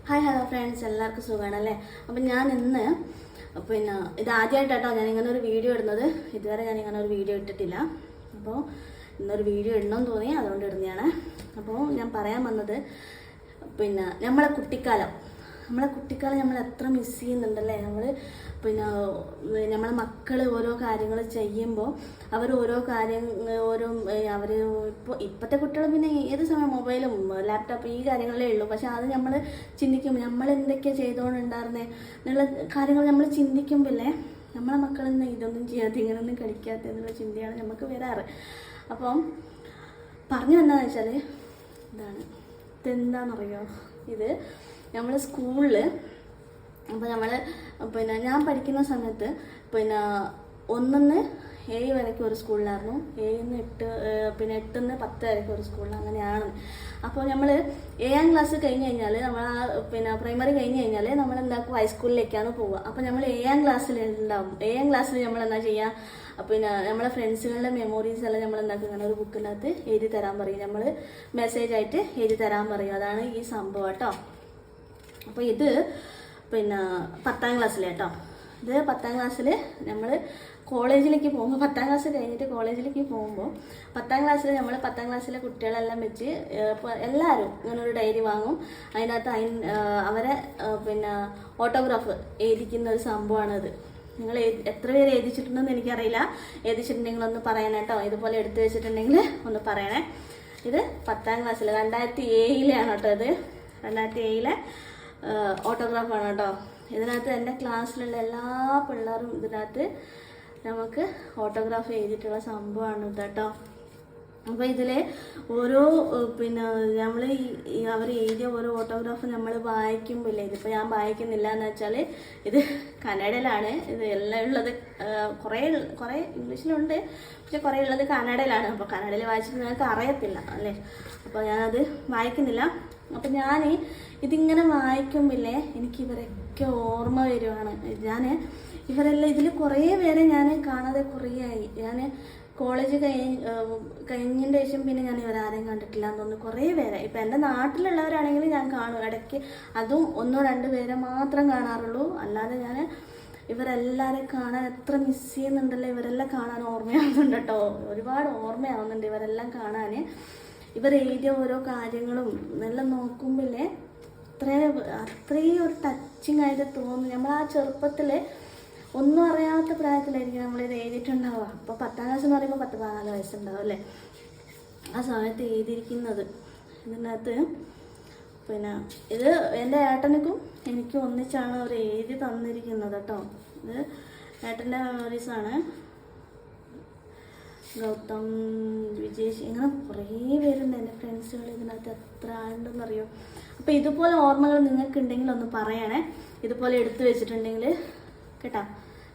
Hi hello friends, എല്ലാവർക്കും സുഖമാണല്ലേ? അപ്പം ഞാൻ ഇന്ന് ഇത് ആദ്യമായിട്ടാട്ടോ ഞാൻ ഇങ്ങനെ ഒരു വീഡിയോ ഇടുന്നത്. ഇതുവരെ ഞാൻ ഇങ്ങനെ ഒരു വീഡിയോ ഇട്ടിട്ടില്ല. അപ്പോൾ ഇന്നൊരു വീഡിയോ ഇടണമെന്ന് തോന്നി, അതുകൊണ്ട് ഇടുന്നതാണ്. അപ്പോൾ ഞാൻ പറയാൻ വന്നത് നമ്മളെ കുട്ടിക്കാലം നമ്മൾ എത്ര മിസ് ചെയ്യുന്നുണ്ടല്ലേ. നമ്മളെ മക്കൾ ഓരോ കാര്യങ്ങൾ ചെയ്യുമ്പോൾ അവർ ഓരോ ഇപ്പോഴത്തെ കുട്ടികൾ പിന്നെ ഏത് സമയം മൊബൈലും ലാപ്ടോപ്പ് ഈ കാര്യങ്ങളേ ഉള്ളൂ. പക്ഷെ അത് നമ്മൾ ചിന്തിക്കും, നമ്മൾ എന്തൊക്കെയാണ് ചെയ്തുകൊണ്ടുണ്ടായിരുന്നേ എന്നുള്ള കാര്യങ്ങൾ നമ്മൾ ചിന്തിക്കുമ്പോഴേ നമ്മളെ മക്കളെന്ന് ഇതൊന്നും ചെയ്യാതെ ഇങ്ങനൊന്നും കളിക്കാത്ത എന്നുള്ള ചിന്തയാണ് നമുക്ക് വരാറ്. അപ്പം പറഞ്ഞു എന്താണെന്ന് വെച്ചാൽ ഇതെന്താണെന്നറിയോ, ഇത് നമ്മൾ സ്കൂളിൽ അപ്പോൾ ഞാൻ പഠിക്കുന്ന സമയത്ത് 1 to 7 വരെയൊക്കെ ഒരു സ്കൂളിലായിരുന്നു, 7 to 8 8 to 10 വരെയൊക്കെ ഒരു സ്കൂളിൽ, അങ്ങനെയാണ്. അപ്പോൾ നമ്മൾ 7ാം ക്ലാസ് കഴിഞ്ഞ് കഴിഞ്ഞാൽ നമ്മൾ പ്രൈമറി കഴിഞ്ഞ് കഴിഞ്ഞാൽ നമ്മൾ എന്താക്കും, ഹൈസ്കൂളിലേക്കാണ് പോവുക. അപ്പോൾ നമ്മൾ 7ാം ക്ലാസ്സിലുണ്ടാവും. 7ാം ക്ലാസ്സിൽ നമ്മൾ എന്താ ചെയ്യുക, നമ്മളെ ഫ്രണ്ട്സുകളുടെ മെമ്മോറീസ് എല്ലാം നമ്മൾ എന്താക്കും, ഇങ്ങനെ ഒരു ബുക്കിനകത്ത് എഴുതി തരാൻ പറയും. നമ്മൾ മെസ്സേജായിട്ട് എഴുതി തരാൻ പറയും. അതാണ് ഈ സംഭവം കേട്ടോ. അപ്പോൾ ഇത് 10ാം ക്ലാസ്സിലേട്ടോ. ഇത് 10ാം ക്ലാസ്സിൽ നമ്മൾ കോളേജിലേക്ക് പോകുമ്പോൾ, 10ാം ക്ലാസ് കഴിഞ്ഞിട്ട് കോളേജിലേക്ക് പോകുമ്പോൾ 10ാം ക്ലാസ്സിൽ നമ്മൾ 10ാം ക്ലാസ്സിലെ കുട്ടികളെല്ലാം വെച്ച് എല്ലാവരും ഇങ്ങനെ ഒരു ഡയറി വാങ്ങും. അതിനകത്ത് അവരെ ഓട്ടോഗ്രാഫ് എഴുതിക്കുന്ന ഒരു സംഭവമാണിത്. നിങ്ങൾ എത്ര പേര് എഴുതിച്ചിട്ടുണ്ടെന്ന് എനിക്കറിയില്ല. എഴുതിച്ചിട്ടുണ്ടെങ്കിൽ ഒന്ന് പറയണേ കേട്ടോ. ഇതുപോലെ എടുത്തു വെച്ചിട്ടുണ്ടെങ്കിൽ ഒന്ന് പറയണേ. ഇത് 10ാം ക്ലാസ്സിൽ 2007 കേട്ടോ. ഇത് 2007 ഓട്ടോഗ്രാഫാണ് കേട്ടോ. ഇതിനകത്ത് എൻ്റെ ക്ലാസ്സിലുള്ള എല്ലാ പിള്ളേരും ഇതിനകത്ത് നമുക്ക് ഓട്ടോഗ്രാഫ് എഴുതിയിട്ടുള്ള സംഭവമാണ് ഇത് കേട്ടോ. അപ്പോൾ ഇതിൽ ഓരോ നമ്മൾ അവർ എഴുതിയ ഓരോ ഓട്ടോഗ്രാഫ് നമ്മൾ വായിക്കുമ്പോഴേ, ഇതിപ്പോൾ ഞാൻ വായിക്കുന്നില്ല എന്ന് വെച്ചാൽ ഇത് കന്നഡയിലാണ്. ഇത് എല്ലാം ഉള്ളത് കുറേ ഇംഗ്ലീഷിലുണ്ട്, പക്ഷെ കുറേ ഉള്ളത് കന്നഡയിലാണ്. അപ്പോൾ കന്നഡയിൽ വായിച്ചിട്ട് നിങ്ങൾക്ക് അറിയത്തില്ല അല്ലേ, അപ്പോൾ ഞാനത് വായിക്കുന്നില്ല. അപ്പം ഞാൻ ഇതിങ്ങനെ വായിക്കുമ്പോഴേ എനിക്ക് ഇവരൊക്കെ ഓർമ്മ വരുവാണ്. ഇവരെല്ലാം ഇതിൽ കുറേ പേരെ ഞാൻ കാണാതെ കുറേ ആയി. ഞാൻ കോളേജ് കഴിഞ്ഞതിൻ്റെ ശേഷം പിന്നെ ഞാൻ ഇവരാരെയും കണ്ടിട്ടില്ല എന്ന് തോന്നുന്നു, കുറേ പേരെ. ഇപ്പം എൻ്റെ നാട്ടിലുള്ളവരാണെങ്കിൽ ഞാൻ കാണും ഇടയ്ക്ക്, അതും 1 or 2 പേരെ മാത്രം കാണാറുള്ളൂ. അല്ലാതെ ഞാൻ ഇവരെല്ലാവരെയും കാണാൻ എത്ര മിസ് ചെയ്യുന്നുണ്ടല്ലോ. ഇവരെല്ലാം കാണാൻ ഓർമ്മയാവുന്നുണ്ട് കേട്ടോ, ഒരുപാട് ഓർമ്മയാവുന്നുണ്ട് ഇവരെല്ലാം കാണാൻ. ഇവരെഴുതിയ ഓരോ കാര്യങ്ങളും എല്ലാം നോക്കുമ്പോഴേ അത്രയും ഒരു ടച്ചിങ് ആയിട്ട് തോന്നുന്നു. നമ്മൾ ആ ചെറുപ്പത്തിൽ ഒന്നും അറിയാത്ത പ്രായത്തിലായിരിക്കും നമ്മളിത് എഴുതിയിട്ടുണ്ടാവുക. അപ്പോൾ 10ാം ക്ലാസ് എന്ന് പറയുമ്പോൾ 14 വയസ്സുണ്ടാവും അല്ലേ, ആ സമയത്ത് എഴുതിയിരിക്കുന്നത്. ഇതിനകത്ത് ഇത് എൻ്റെ ഏട്ടനുക്കും എനിക്കും ഒന്നിച്ചാണ് അവർ എഴുതി തന്നിരിക്കുന്നത് കേട്ടോ. ഇത് ഏട്ടൻ്റെ മെമ്മറീസാണ്. ഗൗതം, വിജേഷ്, ഇങ്ങനെ കുറേ പേരുണ്ട് എൻ്റെ ഫ്രണ്ട്സുകൾ. ഇതിനകത്ത് എത്ര ആളുണ്ടെന്നറിയോ. അപ്പോൾ ഇതുപോലെ ഓർമ്മകൾ നിങ്ങൾക്കുണ്ടെങ്കിൽ ഒന്ന് പറയണേ. ഇതുപോലെ എടുത്തു വെച്ചിട്ടുണ്ടെങ്കിൽ കേട്ടോ,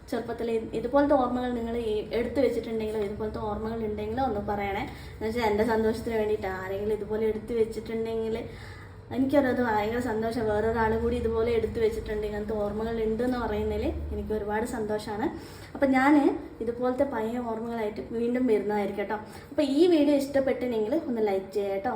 ചെറുപ്പത്തിൽ ഇതുപോലത്തെ ഓർമ്മകൾ നിങ്ങൾ എടുത്തു വെച്ചിട്ടുണ്ടെങ്കിലോ ഇതുപോലത്തെ ഓർമ്മകൾ ഉണ്ടെങ്കിലോ ഒന്ന് പറയണേ. എന്നുവെച്ചാൽ എൻ്റെ സന്തോഷത്തിന് വേണ്ടിയിട്ട് ആരെങ്കിലും ഇതുപോലെ എടുത്തു വെച്ചിട്ടുണ്ടെങ്കിൽ എനിക്കത് ഭയങ്കര സന്തോഷം. വേറൊരാൾ കൂടി ഇതുപോലെ എടുത്തു വെച്ചിട്ടുണ്ട്, ഇങ്ങനത്തെ ഓർമ്മകൾ ഉണ്ടെന്ന് പറയുന്നതിൽ എനിക്ക് ഒരുപാട് സന്തോഷമാണ്. അപ്പം ഞാൻ ഇതുപോലത്തെ പഴയ ഓർമ്മകളായിട്ട് വീണ്ടും വരുന്നതായിരിക്കും കേട്ടോ. അപ്പോൾ ഈ വീഡിയോ ഇഷ്ടപ്പെട്ടിട്ടുണ്ടെങ്കിൽ ഒന്ന് ലൈക്ക് ചെയ്യാം കേട്ടോ.